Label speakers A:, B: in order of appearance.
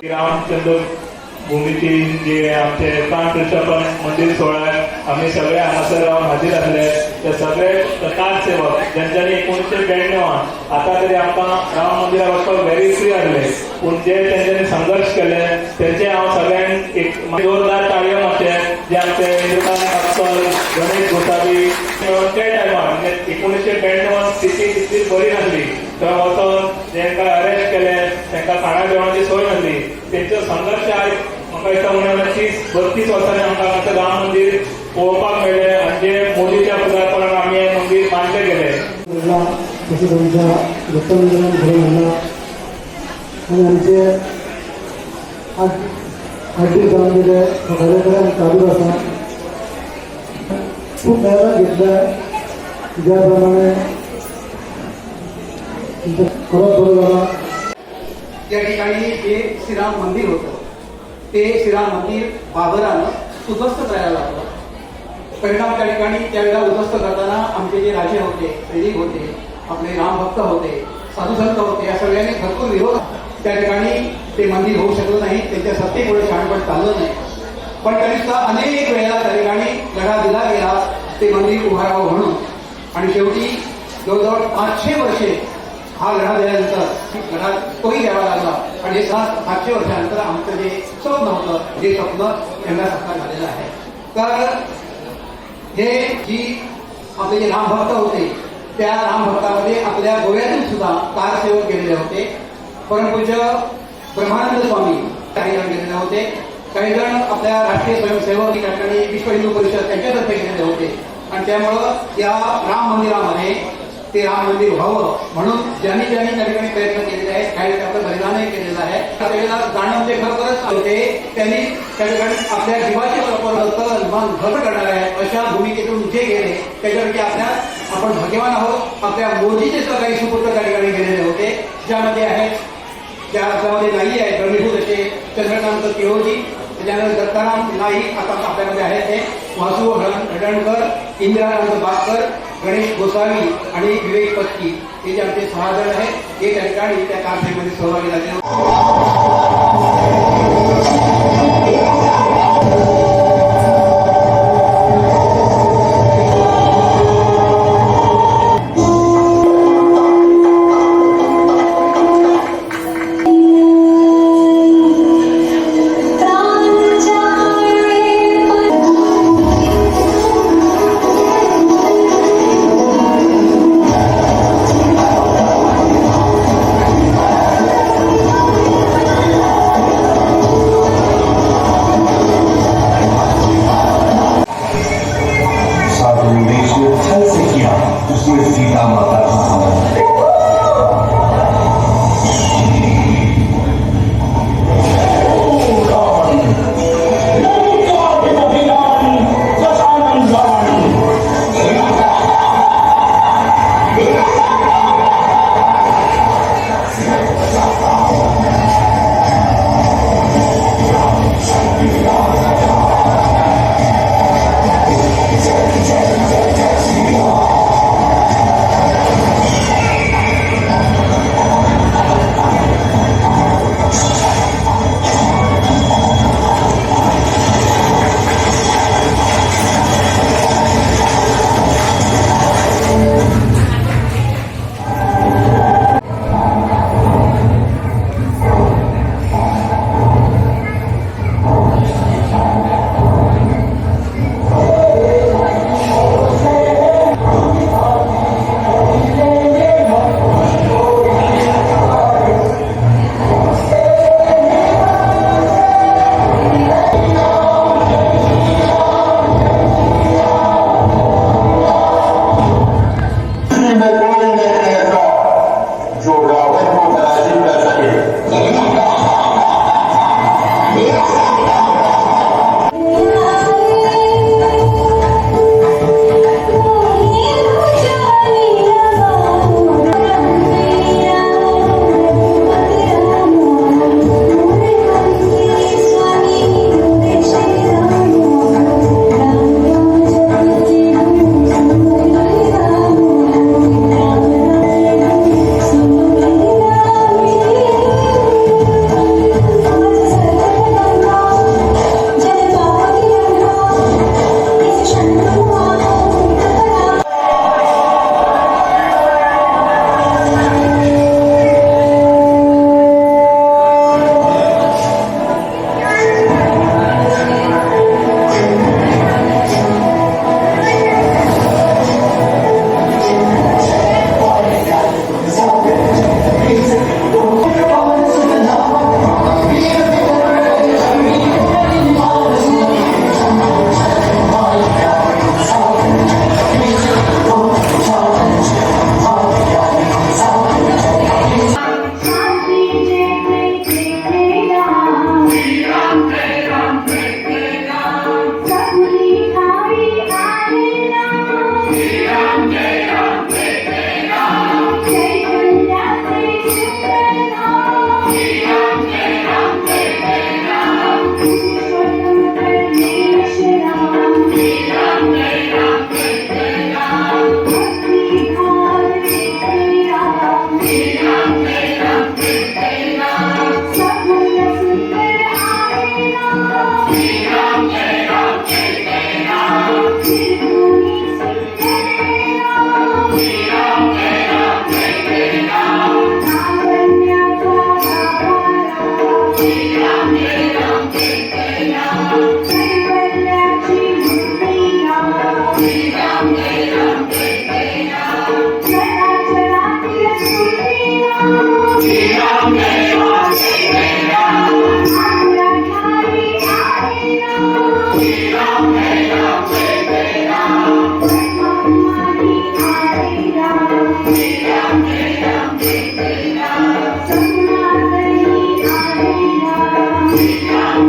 A: रामचंद्र भूमीची जे आमचे प्राणप्रतिष्ठापन मंदिर सोहळ्यात आम्ही सगळे हांगासर रावन हाजीर आसले ते सगळे कार सेवक ज्यांच्यानी 1992 आता तरी आमकां राम मंदिराक वचपाक व्हेरी फ्री आसले पूण जे तेंच्यांनी संघर्ष केले तेंचे हांव सगळ्यांक एक जोरदार ताळयो मारचे जे आमचे इंद्रकांत कापकर गणेश गोसावी ते टायमार म्हणजे 1992 स्थिती तितली बरी नासली थंय वचून जेंकां अरेस्ट केले तांकां खाणा जेवणाची सोय नासली तेंचो संघर्श आयज म्हाका दिसता उणें 30-32 वर्सांनी आमकां राम मंदिर पळोवपाक मेळ्ळें आनी जे मोदीच्या फुडारपणान आमी हें मंदिर बांदलें गेलें.
B: तशेंच आमच्या दत्त मंदिरान घडोवन हाडला आनी आमचे 8 दीस जावन गेले कार्यक्रम चालू आसा. खूब मेहनत घेतल्या ज्या प्रमाणे खरोच बरो जाला.
C: त्या ठिकाणी जे श्रीराम मंदिर होतं ते श्रीराम मंदिर बाबरानं उद्ध्वस्त करायला लागलं. परिणाम त्या ठिकाणी त्यावेळेला उद्ध्वस्त करताना आमचे जे राजे होते, सैनिक होते, आपले रामभक्त होते, साधुसंत होते, या सगळ्यांनी भरपूर विरोध. त्या ठिकाणी ते मंदिर होऊ शकलं नाही, त्यांच्या सत्तेमुळे शहाणपण चाललं नाही. पण तरी अनेक वेळेला त्या ठिकाणी लढा दिला गेला ते मंदिर उभारावं म्हणून आणि शेवटी जवळजवळ 500 वर्षे हा लढा दिल्यानंतर लढा तोही द्यावा लागला आणि 500 वर्षानंतर आमचं जे स्वप्न होतं जे स्वप्न यंदा साकार झालेलं आहे. तर हे जी आपले जे रामभक्त होते त्या रामभक्तामध्ये आपल्या गोव्यातून सुद्धा कारसेवक गेलेले होते. परमपूज्य ब्रह्मानंद स्वामी काही जण गेलेले होते. काही जण आपल्या राष्ट्रीय स्वयंसेवक या ठिकाणी विश्व हिंदू परिषद त्यांच्यातर्फे गेलेले होते आणि त्यामुळं या राम मंदिरामध्ये ते राम मंदिर व्हावं म्हणून ज्यांनी त्या ठिकाणी प्रयत्न केलेले आहेत, काही त्याचं बलिदानही केलेलं आहे. त्यावेळेला जाणं ते खरोखरच होते त्यांनी त्या ठिकाणी आपल्या जीवाची मन घट करणार आहे अशा भूमिकेतून जे गेले त्याच्यापैकी आपण भाग्यवान आहोत. आपल्या मोदीचे सुद्धा काही सुपुत्र त्या ठिकाणी गेलेले होते ज्यामध्ये आहेत त्यामध्ये नाही आहे गणीभूत असे चंद्रकांत केळोजी, त्याच्यानंतर दत्ताराम नाईक आता आपल्यामध्ये आहेत ते वासू हडणकर, इंदिरानंद बागकर, गणेश गोसावी आणि विवेक पत्की हे जे आमचे 6 जण आहेत हे त्या ठिकाणी त्या कारसेवेमध्ये सहभागी झाले.
D: We